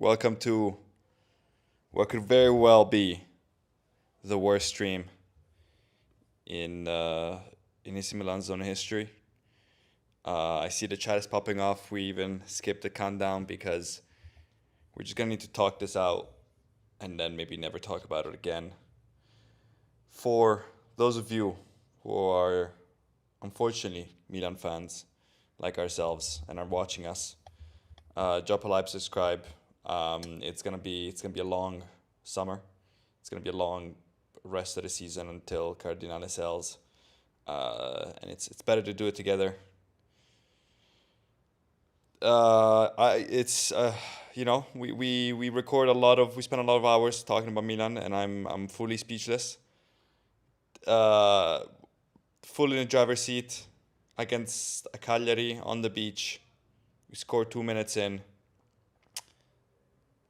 Welcome to what could very well be the worst stream in AC Milan zone history. I see the chat is popping off. We even skipped the countdown because we're just gonna need to talk this out and then maybe never talk about it again. For those of you who are unfortunately Milan fans like ourselves and are watching us, drop a like, subscribe. It's gonna be a long summer. It's gonna be a long rest of the season until Cardinale sells, and it's better to do it together. I it's we record a lot of we spend a lot of hours talking about Milan, and I'm fully speechless. Uh, Full in the driver's seat against a Cagliari on the beach. We scored 2 minutes in,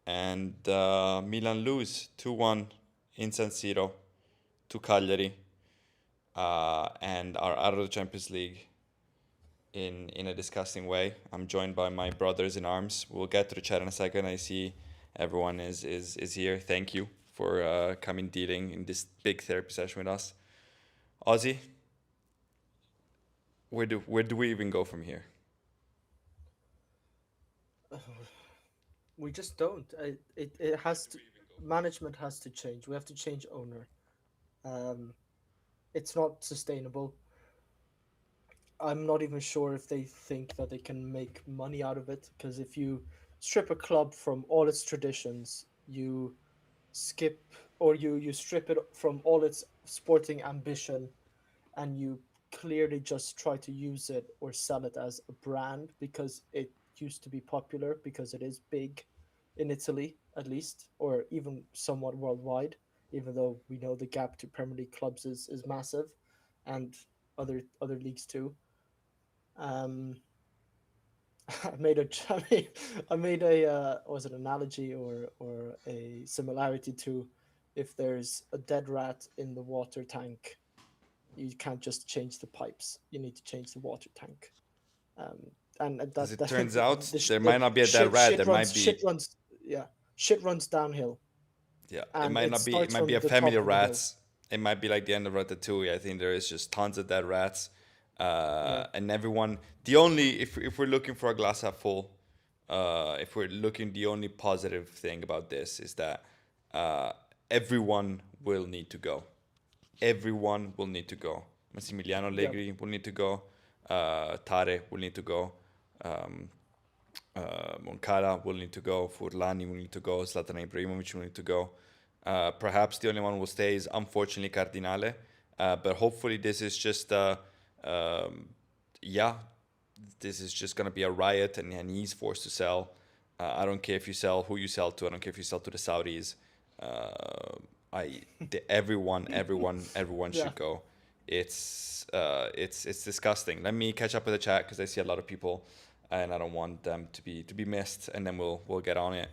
and Milan lose 2-1 in San Siro to Cagliari, and are out of the Champions League in a disgusting way. I'm joined by my brothers in arms. We'll get to the chat in a second. I see everyone is here. Thank you for coming dealing in this big therapy session with us. Ozzy, where do we even go from here? We just don't. It has to. Management has to change. We have to change owner. Um, it's not sustainable. I'm not even sure if they think that they can make money out of it. Because if you strip a club from all its traditions, you skip or you strip it from all its sporting ambition, and you clearly just try to use it or sell it as a brand because it used to be popular because it is big in Italy at least, or even somewhat worldwide, even though we know the gap to Premier League clubs is massive, and other leagues too. um I made a I made a was it analogy or a similarity to, if there's a dead rat in the water tank, you can't just change the pipes. You need to change the water tank. Um, and As that it that turns out, there the might not be a dead rat. There might shit be runs, yeah, shit runs downhill, Yeah, it and might it not be. It starts might be from a the family top of of the hill. rats. It might be like the end of Ratatouille. I think there is just tons of dead rats, Yeah, and everyone. The only if we're looking for a glass half full, if we're looking, the only positive thing about this is that uh, everyone will need to go. Everyone will need to go. Massimiliano yeah, Allegri will need to go. Tare will need to go. Um, Moncada will need to go, Furlani will need to go, Zlatan Ibrahimovic will need to go. Perhaps the only one who will stay is unfortunately Cardinale, but hopefully this is just, um, yeah, this is just gonna be a riot, and he's forced to sell. I don't care if you sell who you sell to. I don't care if you sell to the Saudis. Uh, everyone yeah. should go. It's disgusting. Let me catch up with the chat because I see a lot of people, and I don't want them to be missed. And then we'll get on it.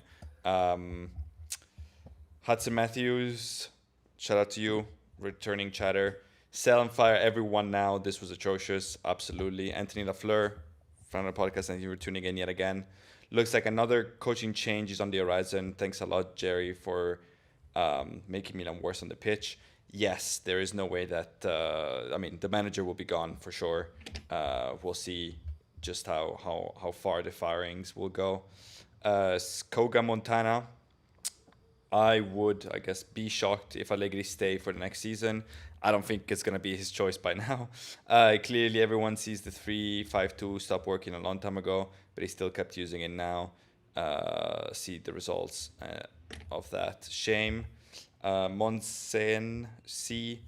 Um, Hudson Matthews, shout out to you, returning chatter. Sell and fire everyone now. This was atrocious. Absolutely. Anthony Lafleur, friend of the podcast, thank you for tuning in yet again. Looks like another coaching change is on the horizon. Thanks a lot, Jerry, for making Milan worse on the pitch. Yes, there is no way that. I mean, the manager will be gone for sure. We'll see just how far the firings will go. Koga Montana, I would, I guess, be shocked if Allegri stay for the next season. I don't think it's gonna be his choice by now. Clearly, everyone sees the 3-5-2 stop working a long time ago, but he still kept using it now. See the results of that. Shame. Monsen C.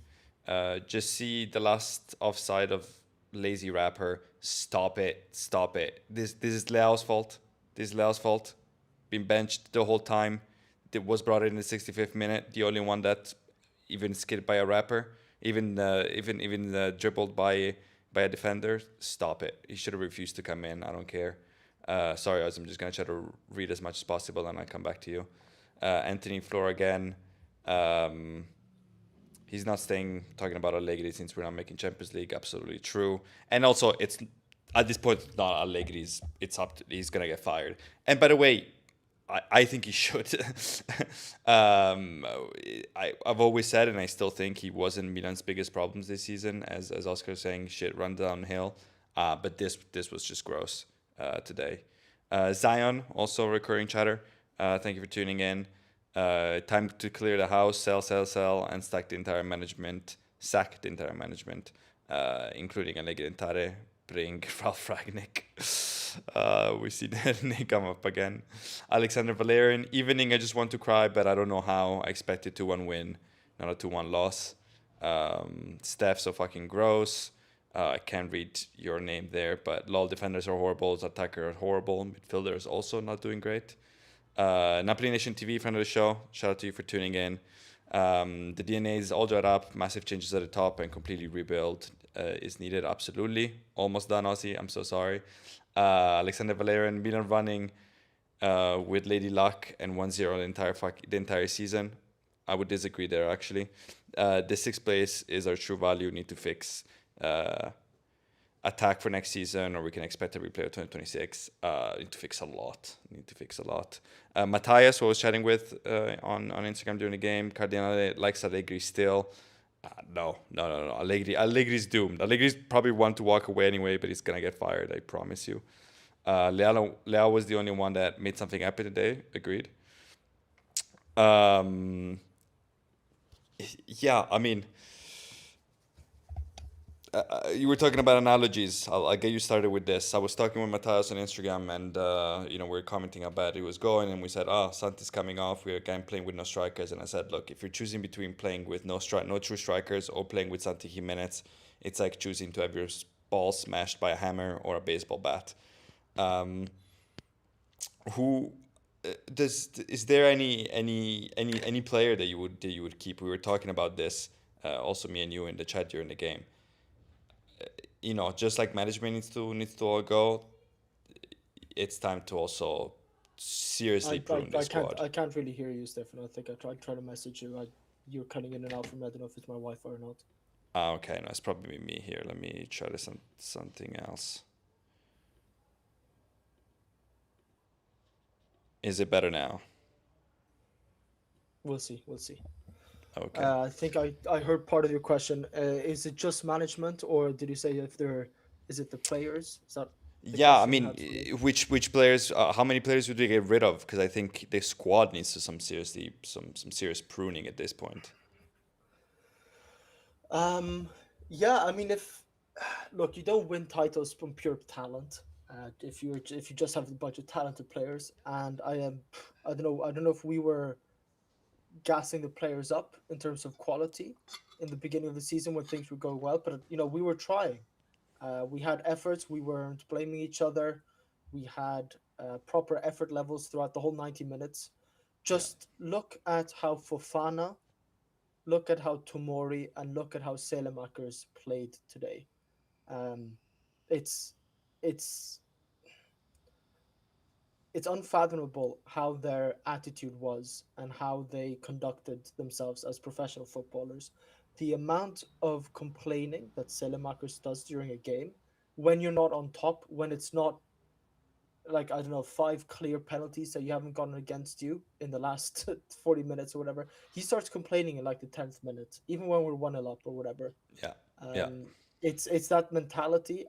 Just see the last offside of lazy rapper. Stop it. Stop it. This is Leao's fault. This is Leao's fault. Been benched the whole time. It was brought in the 65th minute. The only one that even skidded by a rapper, even dribbled by a defender. Stop it. He should have refused to come in. I don't care. Sorry, I'm just gonna try to read as much as possible, and I'll come back to you. Anthony Floor again. Um, he's not staying. Talking about Allegri since we're not making Champions League. Absolutely true. And also, it's at this point it's not Allegri's. It's up. To, he's gonna get fired. And by the way, I think he should. I've always said, and I still think he wasn't Milan's biggest problems this season, as Oscar was saying, shit run downhill. But this was just gross today. Zion, also recurring chatter. Thank you for tuning in. Time to clear the house, sell, and sack the entire management, including Allegri and Tare. Bring Ralph Ragnick. We see Nick come up again. Alexander Valerian. Evening, I just want to cry, but I don't know how. I expected 2-1 win, not a 2-1 loss. Steph, so fucking gross. I can't read your name there, but lol, defenders are horrible, attackers are horrible, midfielders also not doing great. Napoli Nation TV, friend of the show, shout out to you for tuning in. The DNA is all dried up, massive changes at the top, and completely rebuild is needed. Absolutely, almost done, Aussie. I'm so sorry. Alexander Valerian, Milan running with Lady Luck and 1-0 the entire season. I would disagree there actually. The sixth place is our true value. Need to fix attack for next season, or we can expect a replay of 2026. Need to fix a lot. Matthias, who I was chatting with on Instagram during the game, Cardinale likes Allegri still. No. Allegri's doomed. Allegri's probably want to walk away anyway, but he's gonna get fired. I promise you. Leao was the only one that made something happen today. Agreed. Yeah, I mean, you were talking about analogies. I'll get you started with this. I was talking with Matthias on Instagram, and we were commenting how bad he was going, and we said, Santi's coming off. We're again playing with no strikers, and I said, look, if you're choosing between playing with no true strikers or playing with Santi Jimenez, it's like choosing to have your ball smashed by a hammer or a baseball bat. Who is there any player that you would keep? We were talking about this, also me and you in the chat during the game. Just like management needs to all go, it's time to also seriously prune the squad. I can't really hear you, Stefano. I think I tried trying to message you. You're cutting in and out from me. I don't know if it's my Wi-Fi or not. Okay, no, it's probably me here. Let me try this something else. Is it better now? We'll see. Okay. I think I heard part of your question. Is it just management, or did you say is it the players? Is that the Yeah, I question you mean, had for me? which players? How many players would we get rid of? Because I think the squad needs to some serious pruning at this point. Yeah, I mean, if look, you don't win titles from pure talent. If you just have a bunch of talented players, and I don't know if we were gassing the players up in terms of quality in the beginning of the season when things were going well, but we were trying. We had efforts. We weren't blaming each other. We had proper effort levels throughout the whole 90 minutes. Yeah. Just look at how Fofana, look at how Tomori, and look at how Selemakers played today. Um, it's it's it's unfathomable how their attitude was and how they conducted themselves as professional footballers. The amount of complaining that Selemakers does during a game when you're not on top, when it's not like, I don't know, five clear penalties that you haven't gotten against you in the last 40 minutes or whatever, he starts complaining in like the 10th minute, even when we're 1-0 up or whatever. Yeah. Yeah. Um, it's that mentality.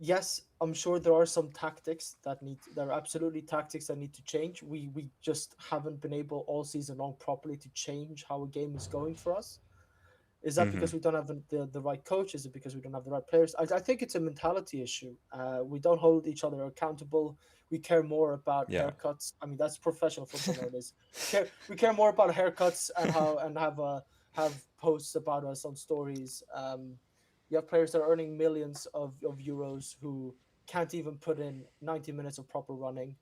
Yes, I'm sure there are some tactics there are absolutely tactics that need to change. We just haven't been able all season long properly to change how a game is going for us. Is that Mm-hmm. because we don't have the right coach? Is it because we don't have the right players? I think it's a mentality issue. We don't hold each other accountable. We care more about Yeah. haircuts. I mean, that's professional football nowadays. We care more about haircuts and how and have posts about us on stories. You have players that are earning millions of euros who can't even put in 90 minutes of proper running.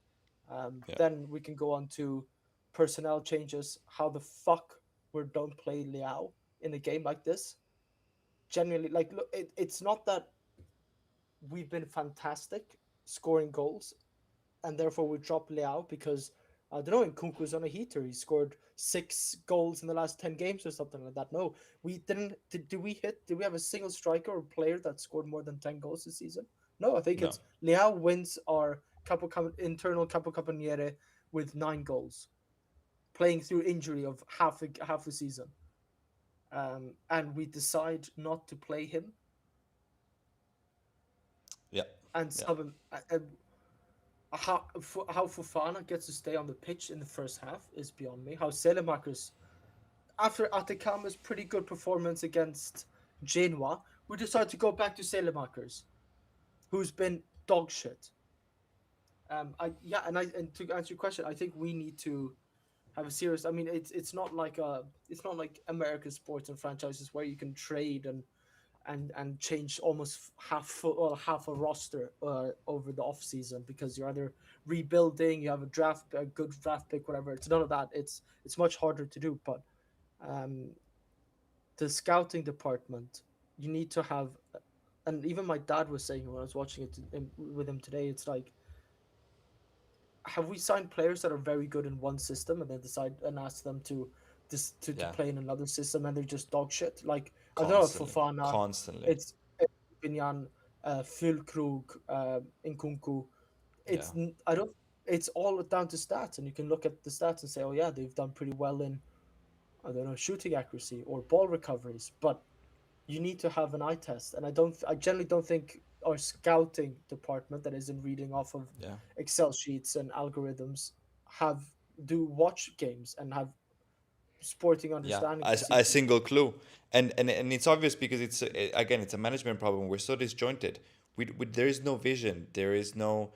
Yeah. Then we can go on to personnel changes. How the fuck we don't play Liao in a game like this? Genuinely, like, look, it's not that we've been fantastic scoring goals and therefore we drop Leao because I don't know, Nkunku's on a heater. He scored 6 goals in the last 10 games or something like that. No, we didn't. Did we have a single striker or player that scored more than 10 goals this season? No, I think No. it's Leao wins our internal Capo Caponiere with 9 goals, playing through injury of half the season, and we decide not to play him Yeah, and yeah, sub him. How Fofana gets to stay on the pitch in the first half is beyond me. How Selemakers, after Atacama's pretty good performance against Genoa, we decided to go back to Selemakers, who's been dog shit. And to answer your question, I think we need to have a serious. I mean, it's not like American sports and franchises where you can trade and change almost half a roster over the off season because you're either rebuilding, you have a good draft pick, whatever. It's none of that. It's much harder to do, but um, the scouting department, you need to have. And even my dad was saying when I was watching with him today, it's like, have we signed players that are very good in one system and then decide and ask them to yeah. play in another system and they're just dog shit? Like I don't know if Constantly, Fofana, constantly. it's Binyan, Fulkrug, Nkunku. Yeah, I don't. It's all down to stats, and you can look at the stats and say, oh yeah, they've done pretty well in, I don't know, shooting accuracy or ball recoveries, but you need to have an eye test, and I generally don't think our scouting department that isn't reading off of yeah. Excel sheets and algorithms have do watch games and have sporting Yeah, understanding to see. a single clue, and it's obvious because again it's a management problem. We're so disjointed. There is no vision. There is no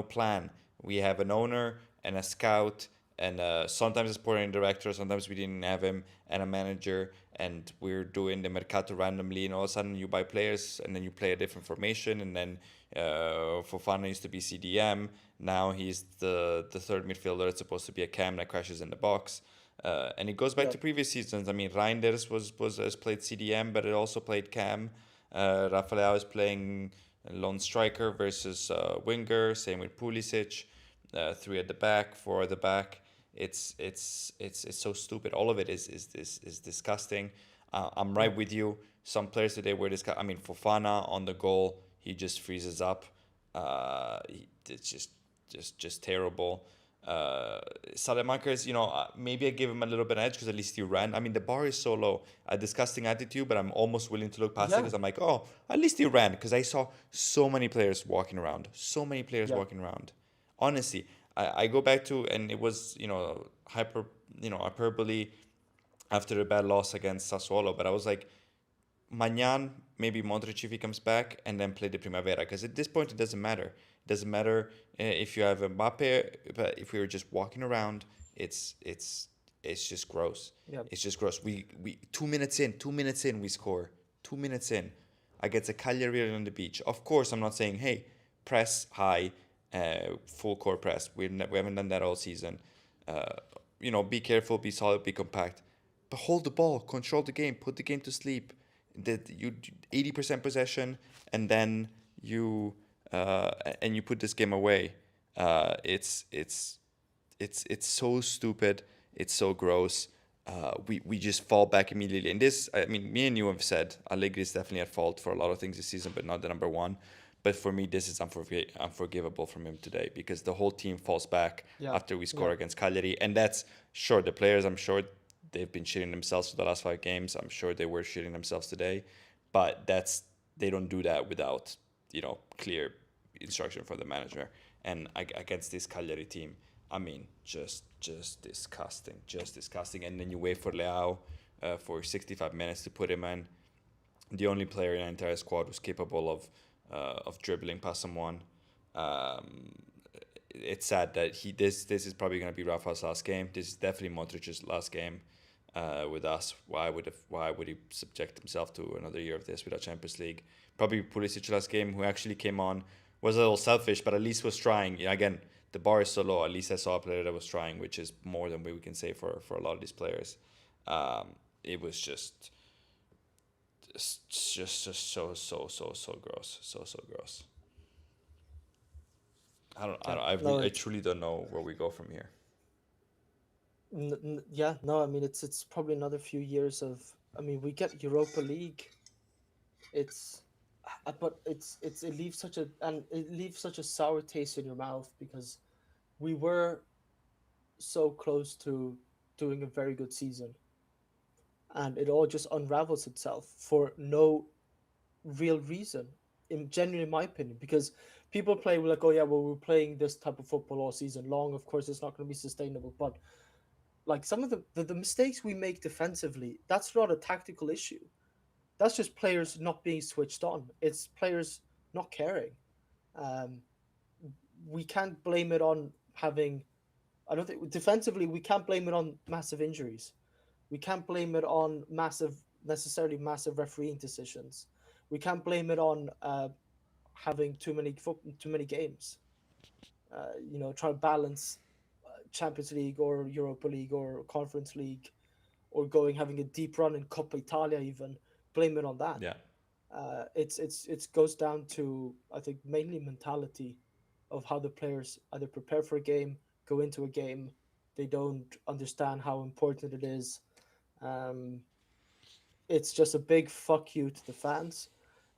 plan. We have an owner and a scout, and sometimes a sporting director. Sometimes we didn't have him, and a manager. And we're doing the mercato randomly, and all of a sudden you buy players, and then you play a different formation, and then Fofana used to be CDM. Now he's the third midfielder. It's supposed to be a cam that crashes in the box. And it goes back Yeah, to previous seasons. I mean, Reinders was has played CDM, but it also played Cam. Rafael is playing lone striker versus winger. Same with Pulisic. Three at the back, four at the back. It's so stupid. All of it is disgusting. I'm yeah, right with you. Some players today were disgusting. I mean, Fofana on the goal, he just freezes up. It's just terrible. Salamakers, maybe I give him a little bit of edge because at least he ran. I mean, the bar is so low. A disgusting attitude, but I'm almost willing to look past it yeah, because I'm like, oh, at least he ran because I saw so many players walking around. So many players yeah, walking around. Honestly, I go back to, and it was, hyperbole after a bad loss against Sassuolo, but I was like, Magnan, maybe Modric if he comes back, and then play the Primavera. Because at this point, it doesn't matter. It doesn't matter if you have Mbappe, but if we were just walking around, it's it's it's just gross. yeah, It's just gross. We 2 minutes in, we score. 2 minutes in, against a Cagliari on the beach. Of course, I'm not saying hey, press high, full court press. We haven't done that all season. Uh, be careful, be solid, be compact, but hold the ball, control the game, put the game to sleep. That you 80% possession, and then you uh, and you put this game away. It's so stupid. It's so gross. We just fall back immediately. And this, I mean, me and you have said Allegri is definitely at fault for a lot of things this season, but not the number one. But for me, this is unforgivable from him today because the whole team falls back yeah, after we score yeah, against Cagliari, and that's sure the players. I'm sure they've been shitting themselves for the last 5 games. I'm sure they were shitting themselves today, but they don't do that without clear instruction from the manager. And against this Cagliari team, I mean, just disgusting, just disgusting. And then you wait for Leao for 65 minutes to put him in. The only player in the entire squad was capable of dribbling past someone. Um, it's sad that this is probably going to be Rafa's last game. This is definitely Modric's last game with us. Why would he subject himself to another year of this without Champions League? Probably Pulisic's last game, who actually came on, was a little selfish, but at least was trying. Again, the bar is so low. At least I saw a player that was trying, which is more than we can say for a lot of these players. It was just so gross, so gross. I yeah. don't, I, No, re- I truly don't know where we go from here. yeah, no. I mean, it's probably another few years of. I mean, we get Europa League. It's but it leaves such a and it leaves such a sour taste in your mouth because we were so close to doing a very good season, and it all just unravels itself for no real reason. In genuinely, my opinion, because people play like, oh yeah, well we're playing this type of football all season long. Of course, it's not going to be sustainable. But like some of the mistakes we make defensively, that's not a tactical issue. That's just players not being switched on. It's players not caring. Um, we can't blame it on having. I don't think defensively we can't blame it on massive injuries. We can't blame it on necessarily massive refereeing decisions. We can't blame it on having too many games. Try to balance Champions League or Europa League or Conference League or going having a deep run in Coppa Italia even. Blame it on that. Yeah, It's goes down to I think mainly mentality of how the players either prepare for a game, go into a game, they don't understand how important it is. Um, it's just a big fuck you to the fans,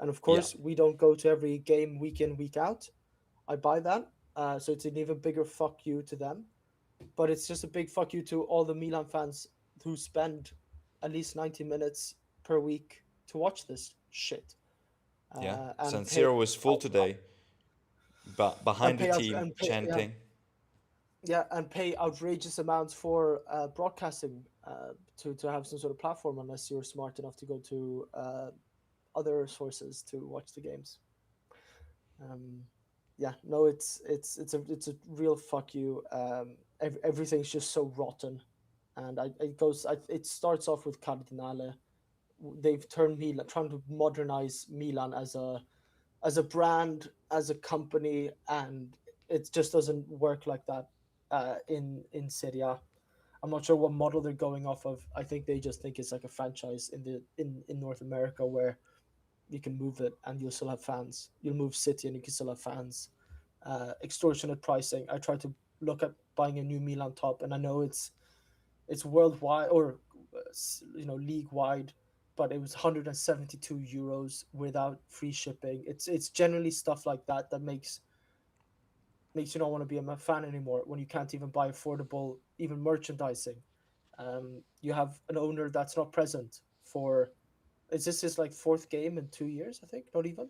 and of yeah, course we don't go to every game week in week out. I buy that, so it's an even bigger fuck you to them. But it's just a big fuck you to all the Milan fans who spend at least 90 minutes per week to watch this shit yeah. San and pay Siro was full today, but and behind the pay out team and pay yeah chanting. yeah and pay outrageous amounts for broadcasting to have some sort of platform unless you're smart enough to go to other sources to watch the games. Um, yeah, no, it's a real fuck you. Everything's just so rotten, and it starts off with Cardinale. They've turned Milan, trying to modernize Milan as a brand, as a company, and it just doesn't work like that in Serie A. I'm not sure what model they're going off of. I think they just think it's like a franchise in North America where you can move it and you'll still have fans. You'll move City and you can still have fans. Extortionate pricing. I tried to look at buying a new Milan top, and I know it's worldwide or league wide, but it was 172 euros without free shipping. It's generally stuff like that that makes you not want to be a fan anymore when you can't even buy affordable even merchandising. You have an owner that's not present for is this his like fourth game in 2 years? I think not even,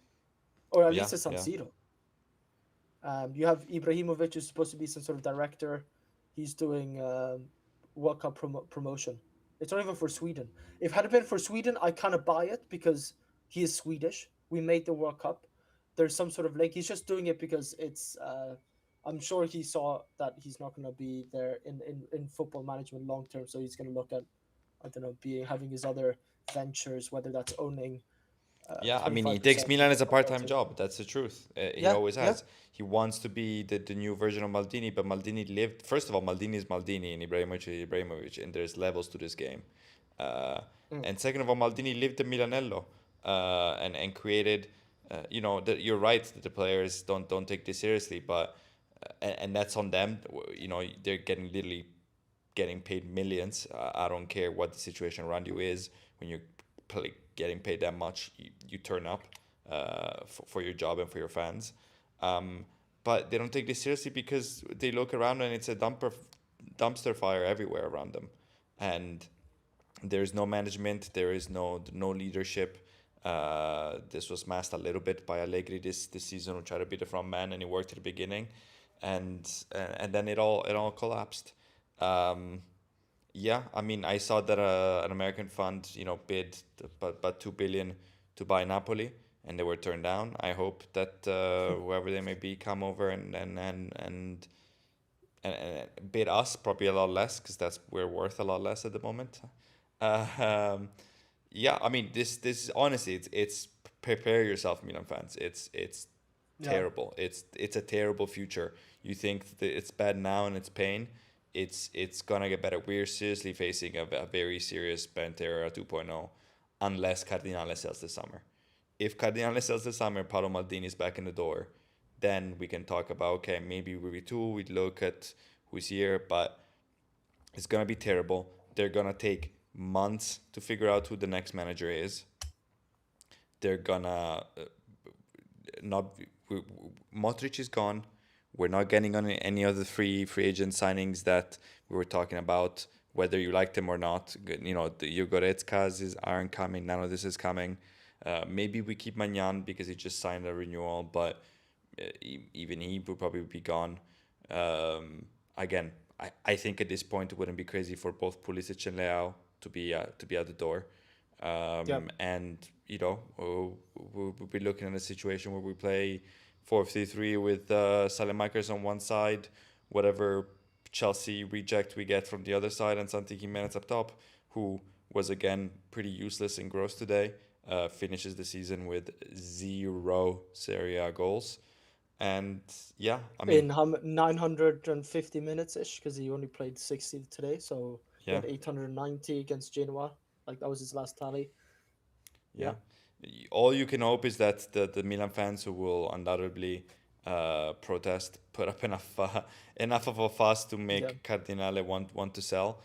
or at Yeah, least it's San yeah, Siro. You have Ibrahimovic, who's supposed to be some sort of director. He's doing World Cup promotion. It's not even for Sweden. If it had been for Sweden, I kind of buy it because he is Swedish. We made the World Cup. There's some sort of link. He's just doing it because it's. I'm sure he saw that he's not going to be there in football management long term, so he's going to look at I don't know being having his other ventures, whether that's owning yeah. I twenty mean, he five takes percent Milan as a of part-time team. job. That's the truth. He Yeah, always yeah. has. He wants to be the new version of Maldini, but Maldini lived. First of all, Maldini is Maldini, and Ibrahimovic is Ibrahimovic, and there's levels to this game. Uh, Mm. and second of all, Maldini lived the Milanello, and created. You're right that the players don't take this seriously, but and that's on them. They're getting literally getting paid millions. I don't care what the situation around you is. When you're getting paid that much, you turn up for your job and for your fans. Um, but they don't take this seriously because they look around and it's a dumpster fire everywhere around them, and there's no management. There is no leadership. This was masked a little bit by Allegri this season, who tried to be the front man, and he worked at the beginning, and then it all collapsed. Um, yeah, I mean, I saw that an American fund, bid about 2 billion to buy Napoli, and they were turned down. I hope that whoever they may be come over and bid us probably a lot less because that's we're worth a lot less at the moment. Uh, um, yeah, I mean, this honestly, it's prepare yourself, Milan fans. It's Yeah. terrible. It's a terrible future. You think that it's bad now and it's pain. It's gonna get better. We're seriously facing a very serious Pantera 2.0 unless Cardinale sells this summer. If Cardinale sells this summer, Paolo Maldini is back in the door, then we can talk about okay, maybe we retool, we look at who's here, but it's gonna be terrible. They're gonna take months to figure out who the next manager is. They're gonna not Modric is gone. We're not getting on any of the free agent signings that we were talking about, whether you liked them or not. You know, the Yugoretskas aren't coming. None of this is coming. Maybe we keep Magnan because he just signed a renewal, but even he would probably be gone. Again, I think at this point it wouldn't be crazy for both Pulisic and Leao to be at the door. Yeah. And you know, we'll be looking at a situation where we play 4-3-3 with Salemakers on one side, whatever Chelsea reject we get from the other side, and Santi Jimenez up top, who was again pretty useless in gross today. Finishes the season with 0 Serie A goals. And yeah, I mean, In 950 minutes ish, because he only played 60 today. So he yeah, had 890 against Genoa. Like that was his last tally. yeah. Yeah. All you can hope is that the Milan fans who will undoubtedly protest put up enough of a fuss to Yeah. make Cardinale want to sell,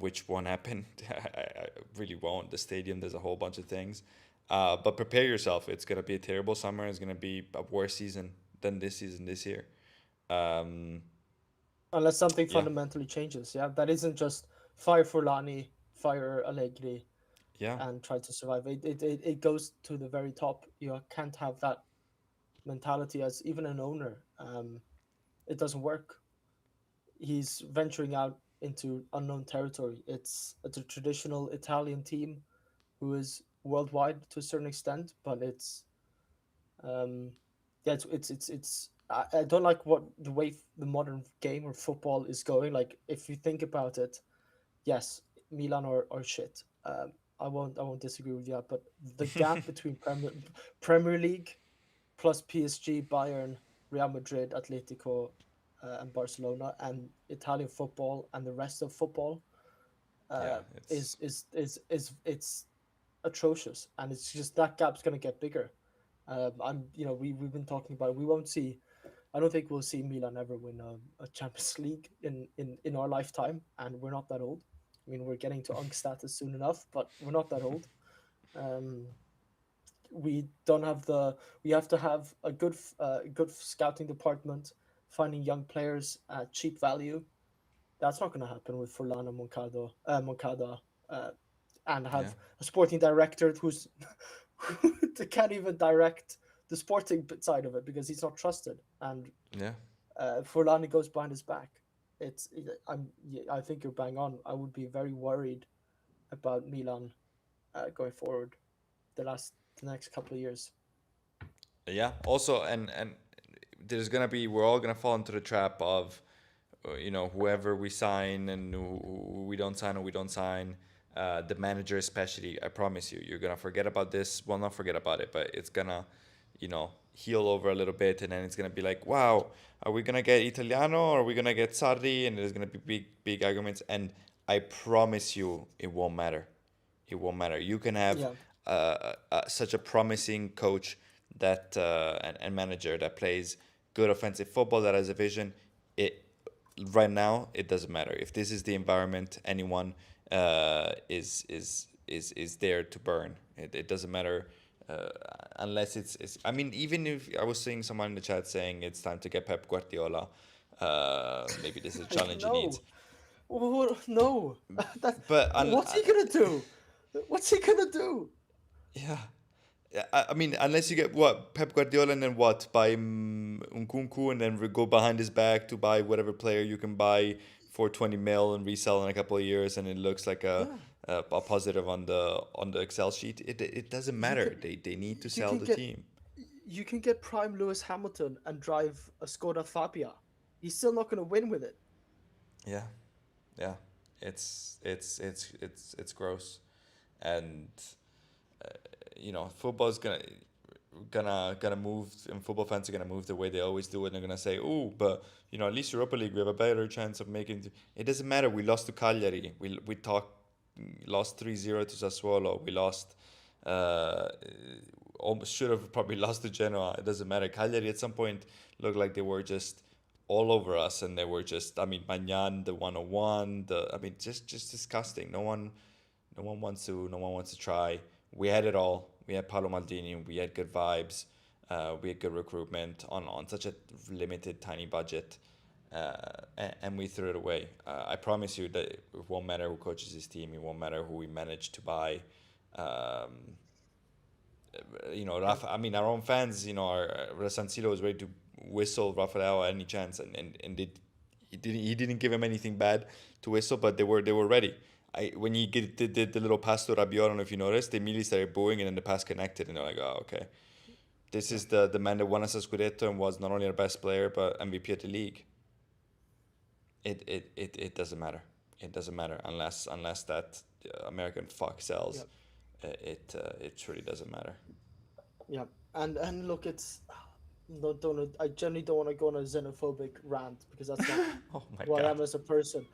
which won't happen. I really won't. The stadium, there's a whole bunch of things. But prepare yourself. It's gonna be a terrible summer. It's gonna be a worse season than this season this year. Um, Unless something yeah, fundamentally changes. Yeah. That isn't just fire Forlani, fire Allegri, yeah, and try to survive. It goes to the very top. You can't have that mentality as even an owner. It doesn't work. He's venturing out into unknown territory. It's a traditional Italian team who is worldwide to a certain extent, but it's um, yeah, I don't like what the way the modern game or football is going. Like if you think about it, yes, Milan are shit. I won't disagree with you, but the gap between Premier League plus PSG, Bayern, Real Madrid, Atletico, and Barcelona, and Italian football and the rest of football yeah. uh, It's is it's atrocious, and it's just that gap's going to get bigger. We've been talking about it. We won't see. I don't think we'll see Milan ever win a Champions League in our lifetime, and we're not that old. I mean, we're getting to UNC status soon enough, but we're not that old. Um, we don't have the. We have to have a good scouting department, finding young players at cheap value. That's not going to happen with Forlana Moncada, uh, and yeah, have a sporting director who's who can't even direct the sporting side of it because he's not trusted, and yeah. Forlani goes behind his back. I think you're bang on. I would be very worried about Milan going forward the next couple of years. Yeah. Also, and there's gonna be we're all gonna fall into the trap of you know, whoever we sign and who we don't sign or we don't sign. The manager, especially, I promise you, you're gonna forget about this. Well, not forget about it, but it's gonna, you know, heal over a little bit, and then it's gonna be like, wow, are we gonna get Italiano or are we gonna get Sarri? And there's gonna be big arguments, and I promise you, it won't matter. It won't matter. You can have Yeah, such a promising coach and manager that plays good offensive football, that has a vision. It right now it doesn't matter if this is the environment. Anyone is there to burn. It doesn't matter uh, unless it's. I mean, even if I was seeing someone in the chat saying it's time to get Pep Guardiola, maybe this is a challenge he needs. no, no. that But what's he gonna do? What's he gonna do? yeah, yeah, I mean, unless you get what Pep Guardiola and then what buy Nkunku and then go behind his back to buy whatever player you can buy for 20 mil and resell in a couple of years, and it looks like Yeah, a positive on the Excel sheet. It doesn't you matter. can They need to you sell can the get team. you can get prime Lewis Hamilton and drive a Skoda Fabia. He's still not gonna win with it. Yeah, yeah. It's gross, and you know, football's gonna move, and football fans are gonna move the way they always do, and they're gonna say, "Oh, but you know, at least Europa League, we have a better chance of making." It doesn't matter. We lost to Cagliari. We lost 3-0 to Sassuolo. We lost. Almost should have probably lost to Genoa. It doesn't matter. Cagliari at some point looked like they were just all over us, and they were just. I mean, Magnan, the 101. I mean, just disgusting. No one wants to try. We had it all. We had Paolo Maldini. We had good vibes. We had good recruitment on such a limited, tiny budget, and we threw it away. I promise you that it won't matter who coaches this team. It won't matter who we manage to buy. Um, Yeah, Rafa. I mean, our own fans. San Siro was ready to whistle Rafael at any chance, and he didn't give him anything bad to whistle, but they were ready. When he did the little pass to Rabiot, I don't know if you noticed, they immediately started booing, and then the pass connected, and they're like, oh, okay. This yeah, is the man that won us a Scudetto and was not only our best player but MVP of the league. It doesn't matter. It doesn't matter unless that American fuck yeah, sells. It truly doesn't matter. yeah. And look, it's no, don't. I generally don't want to go on a xenophobic rant because that's not Oh my who I god. am as a person.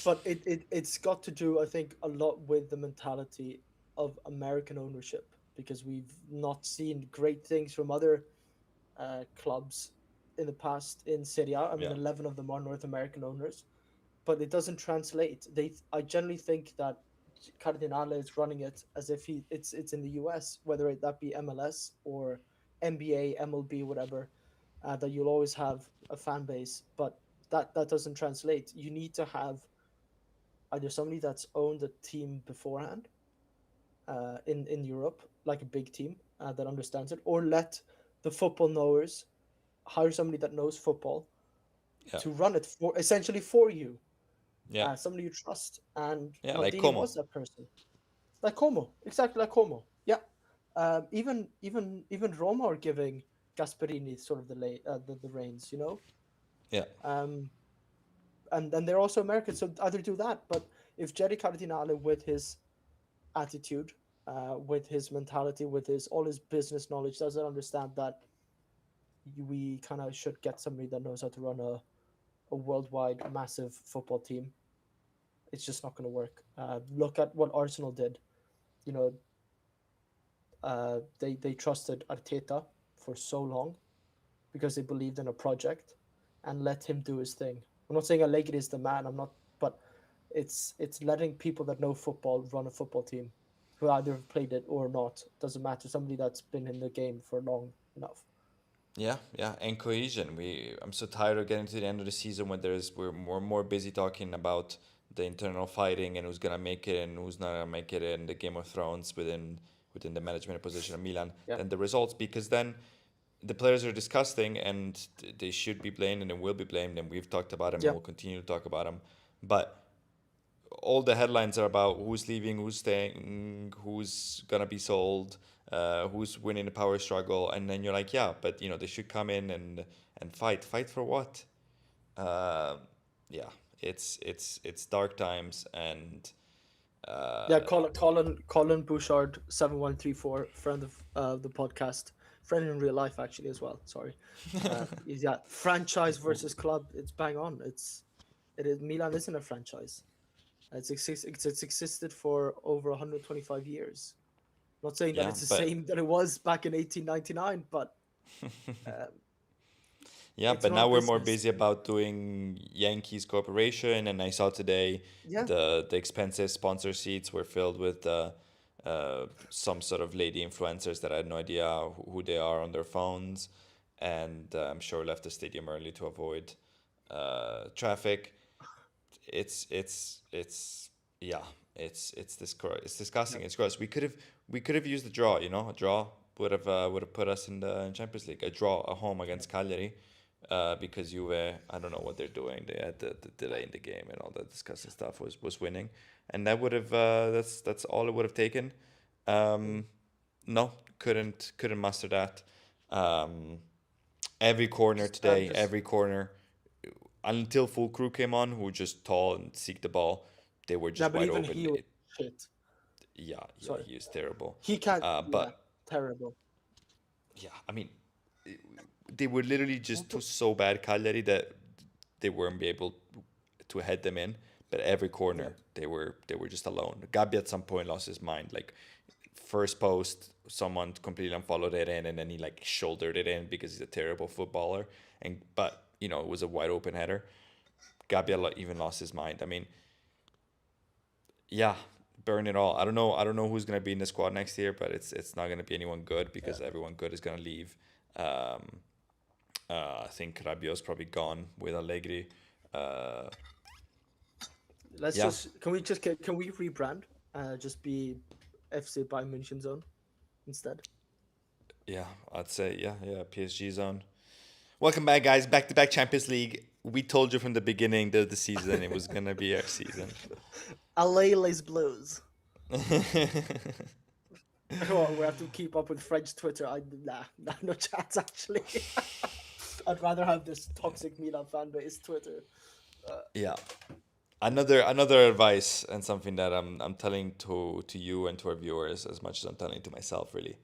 But it's got to do, I think, a lot with the mentality of American ownership because we've not seen great things from other clubs in the past in Serie A. I mean, Yeah. 11 of them are North American owners, but it doesn't translate. I generally think that Cardinale is running it as if it's in the US, whether that be MLS or NBA, MLB, whatever. That you'll always have a fan base, but that doesn't translate. You need to have either somebody that's owned a team beforehand, in Europe, like a big team that understands it, or let the football knowers hire somebody that knows football Yeah. to run it for essentially for you, Yeah. somebody you trust. And Yeah. Like Maldini Como. was that person, like Como, exactly like Como. Yeah, even Roma are giving Gasperini sort of the reins, Yeah. um, and they're also American, so either do that. But if Jerry Cardinale, with his attitude, with his mentality, with his all his business knowledge, doesn't understand that we kind of should get somebody that knows how to run a worldwide massive football team, it's just not going to work. Look at what Arsenal did. You know, they trusted Arteta for so long because they believed in a project and let him do his thing. I'm not saying Allegri is the man. I'm not, but it's letting people that know football run a football team, who either have played it or not. Doesn't matter. Somebody that's been in the game for long enough. Yeah, yeah, and cohesion. I'm so tired of getting to the end of the season when we're more busy talking about the internal fighting and who's gonna make it and who's not gonna make it in the Game of Thrones within the management position of Milan Yeah, than the results, because then the players are disgusting and they should be blamed and they will be blamed, and we've talked about them and yeah, we'll continue to talk about them. But all the headlines are about who's leaving, who's staying, who's gonna be sold, who's winning the power struggle, and then you're like, yeah, but they should come in and fight for what? Uh, yeah, it's dark times, and yeah. uh, Colin Bouchard 7134, friend of the podcast, friend in real life actually as well. Sorry. Yeah, franchise versus club. It's bang on. It is Milan isn't a franchise. It's existed for over 125 years. Not saying that yeah, it's the but same that it was back in 1899, but um, yeah, it's but not a now we're more business. busy about doing Yankees cooperation, and I saw today Yeah, the expensive sponsor seats were filled with some sort of lady influencers that I had no idea who they are on their phones, and I'm sure left the stadium early to avoid traffic. It's yeah, it's yeah, disgusting. It's gross. We could have used a draw. A draw would have put us in the Champions League. A draw, a home against Cagliari, because Juve, I don't know what they're doing. They had the delay in the game and all that disgusting stuff was winning, and that would have that's all it would have taken. mm, Um, no, couldn't muster that. Um, every corner today, just every corner until full crew came on, who were just tall and seek the ball, they were yeah, just but wide even open. he was shit. Yeah, yeah, Sorry, he is terrible. he can't. Yeah, But terrible. yeah, I mean, they were literally Well, just so bad, Cagliari, that they weren't be able to head them in. But every yeah, corner, they were just alone. Gabby at some point lost his mind. Like first post, someone completely unfollowed it in, and then he like shouldered it in because he's a terrible footballer. But it was a wide open header. Gabriel even lost his mind. I mean, yeah, burn it all. I don't know. I don't know who's gonna be in the squad next year, but it's not gonna be anyone good yeah, because everyone good is gonna leave. Um, I think Rabiot's probably gone with Allegri. Uh, Let's yeah, just can we rebrand? Just be FC Bayern München zone instead. yeah, I'd say yeah, PSG zone. Welcome back, guys. Back to back Champions League. We told you from the beginning of the season it was gonna be our season. Allez les Blues. Oh, we have to keep up with French Twitter. Nah, no chance actually. I'd rather have this toxic Milan fan base Twitter. Yeah. Another advice and something that I'm telling to you and to our viewers as much as I'm telling to myself really.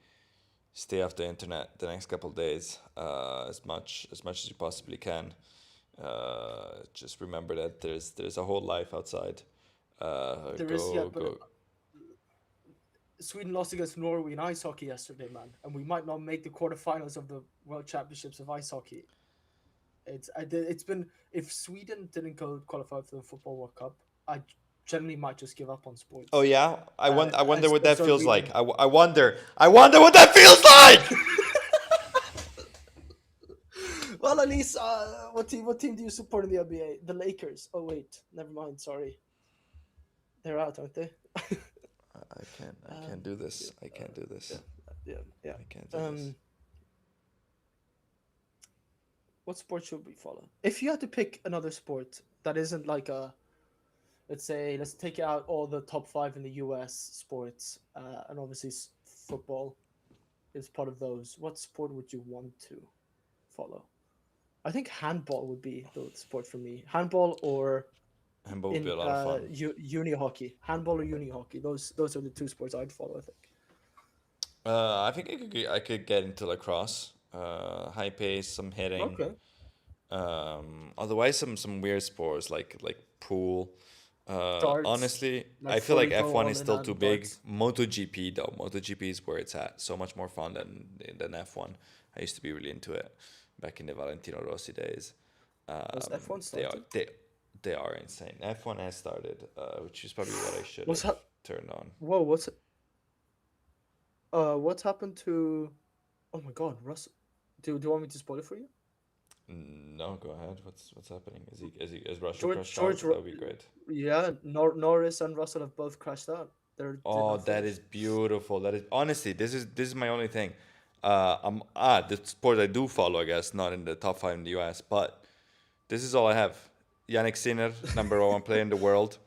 Stay off the internet the next couple of days, as much as you possibly can. Just remember that there's a whole life outside. There is, yeah, Go but go. Sweden lost against Norway in ice hockey yesterday, man, and we might not make the quarterfinals of the World Championships of ice hockey. It's been if Sweden didn't go qualify for the Football World Cup, I generally might just give up on Oh sports. yeah, I wonder what And that start feels like. reading. I wonder what that feels like. Well, at least, what team do you support in the NBA? The Lakers. Oh wait, never mind. Sorry, they're out, aren't they? I can't do Yeah, this. I can't do yeah, this. yeah, yeah. I can't do this. Um, what sport should we follow? If you had to pick another sport that isn't like a, let's take out all the top five in the U.S. sports, and obviously football is part of those. What sport would you want to follow? I think handball would be the sport for me. Handball or Handball would be in a lot of fun. uni hockey. Handball or uni hockey. Those are the two sports I'd follow. I think. I think I could get into lacrosse. High pace, some hitting. Okay. Otherwise, some weird sports like pool. Darts, Honestly, I like feel like fully go F1 all is in still too on big. darts. MotoGP though, MotoGP is where it's at. So much more fun than F1. I used to be really into it back in the Valentino Rossi days. Was F1 They are started? they are insane. F1 has started, which is probably what I should What's have hap- turned on. Whoa, what's happened to? Oh my God, Russ. Do you want me to spoil it for you? No, go ahead. What's happening? Is Russell George crushed out? George, That would be great. yeah, Norris and Russell have both crashed out. They did Oh, not that is finish. beautiful. That is honestly, this is my only thing. The sport I do follow, I guess, not in the top five in the US, but this is all I have. Yannick Sinner, number one player in the world,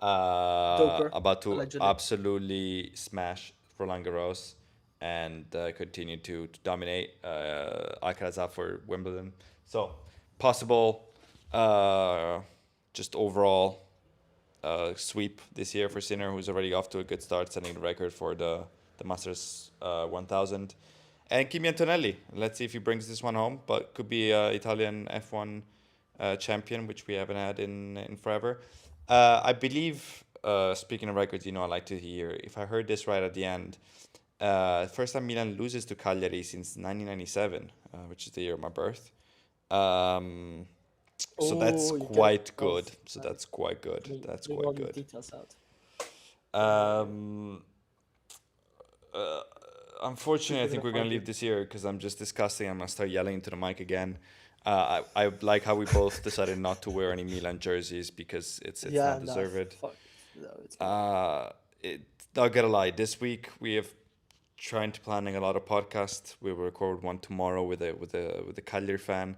Doper, about to allegedly. absolutely smash Roland Garros and continue to dominate Alcaraz out for Wimbledon. So possible, uh, just overall sweep this year for Sinner, who's already off to a good start, setting the record for the Masters 1000. And Kimi Antonelli, let's see if he brings this one home, but could be Italian F1 champion, which we haven't had in forever. I believe, speaking of records, I like to hear, if I heard this right at the end, first time Milan loses to Cagliari since 1997, which is the year of my birth. Um, so that's Oh, you get quite good. both. So that's Nice. quite good. That's Bring quite all the good. details out. Um, uh, Unfortunately, I Keeping think it we're gonna 100. leave this here because I'm just disgusting. I'm gonna start yelling into the mic again. I like how we both decided not to wear any Milan jerseys because it's Yeah, not no, deserved. fuck. No, it's good. Uh, it, not gonna lie, this week we have trying to planning a lot of podcasts. We will record one tomorrow with a Cagliari fan.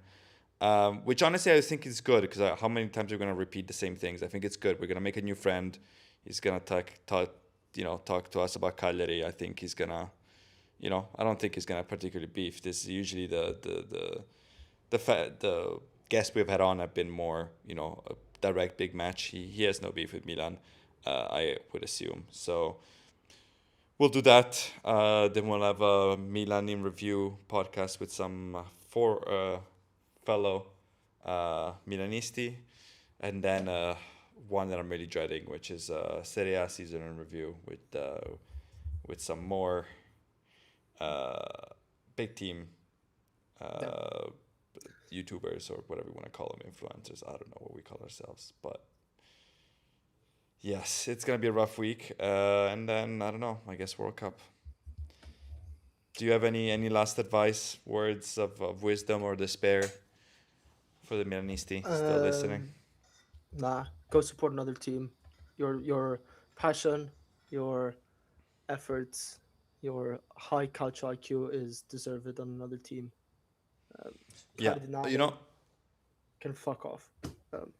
Which honestly I think is good because how many times are we gonna repeat the same things? I think it's good. We're gonna make a new friend. He's gonna talk to us about Cagliari. I think he's gonna, I don't think he's gonna particularly beef. This is usually the guests we've had on have been more, a direct big match. He has no beef with Milan. I would assume so. We'll do that. Then we'll have a Milan in review podcast with some four fellow Milanisti, and then one that I'm really dreading, which is Serie A season in review with some more big team Yeah. uh, YouTubers or whatever you want to call them, influencers. I don't know what we call ourselves, but yes, it's gonna be a rough week, and then I don't know. I guess World Cup. Do you have any last advice, words of wisdom or despair for the Milanisti still listening? Nah, go support another team. Your passion, your efforts, your high culture IQ is deserved on another team. Yeah, you know, Cardinale can fuck off. Um,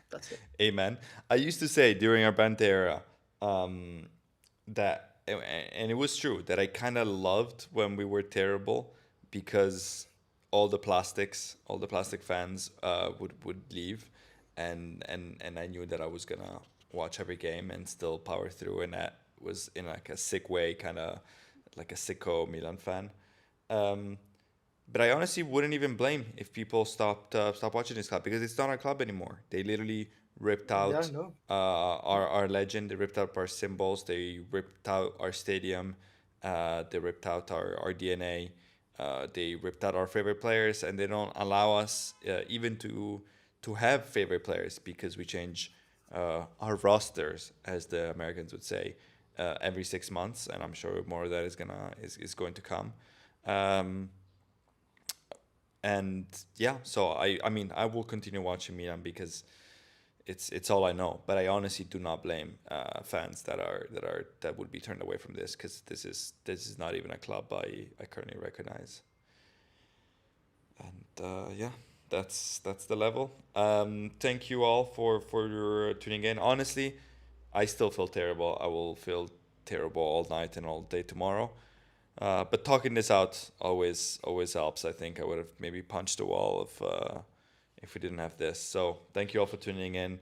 that's it. amen. I used to say during our band era um, that, and it was true, that I kind of loved when we were terrible because all the plastic fans would leave, and I knew that I was gonna watch every game and still power through, and that was in like a sick way, kind of like a sicko Milan fan. Um, but I honestly wouldn't even blame if people stopped watching this club because it's not our club anymore. They literally ripped Yeah, out no. our legend. They ripped out our symbols. They ripped out our stadium. They ripped out our DNA. They ripped out our favorite players, and they don't allow us even to have favorite players because we change our rosters, as the Americans would say, every 6 months, and I'm sure more of that is going to come. Um, and yeah, so I mean I will continue watching Milan because it's all I know. But I honestly do not blame fans that would be turned away from this because this is not even a club I currently recognize. And yeah, that's the level. Thank you all for your tuning in. Honestly, I still feel terrible. I will feel terrible all night and all day tomorrow. But talking this out always helps. I think I would have maybe punched the wall if we didn't have this. So thank you all for tuning in.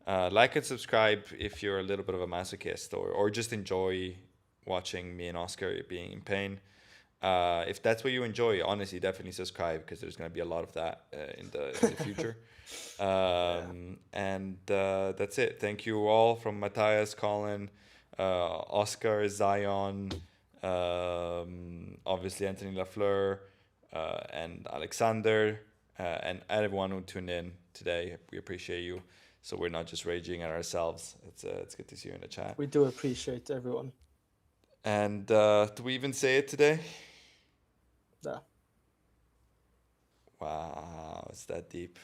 Like and subscribe if you're a little bit of a masochist or just enjoy watching me and Oscar being in pain. If that's what you enjoy, honestly, definitely subscribe because there's going to be a lot of that in the future. Yeah. And that's it. Thank you all from Matthias, Colin, Oscar, Zion, obviously Anthony Lafleur, and Alexander, and everyone who tuned in today. We appreciate you. So we're not just raging at ourselves. It's good to see you in the chat. We do appreciate everyone. And do we even say it today? Yeah. Wow, it's that deep.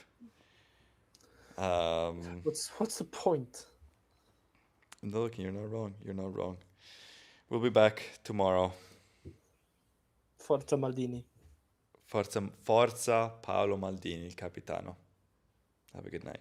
Um, What's the point? no, look, you're not wrong. You're not wrong. We'll be back tomorrow. Forza Maldini. Forza Paolo Maldini, il capitano. Have a good night.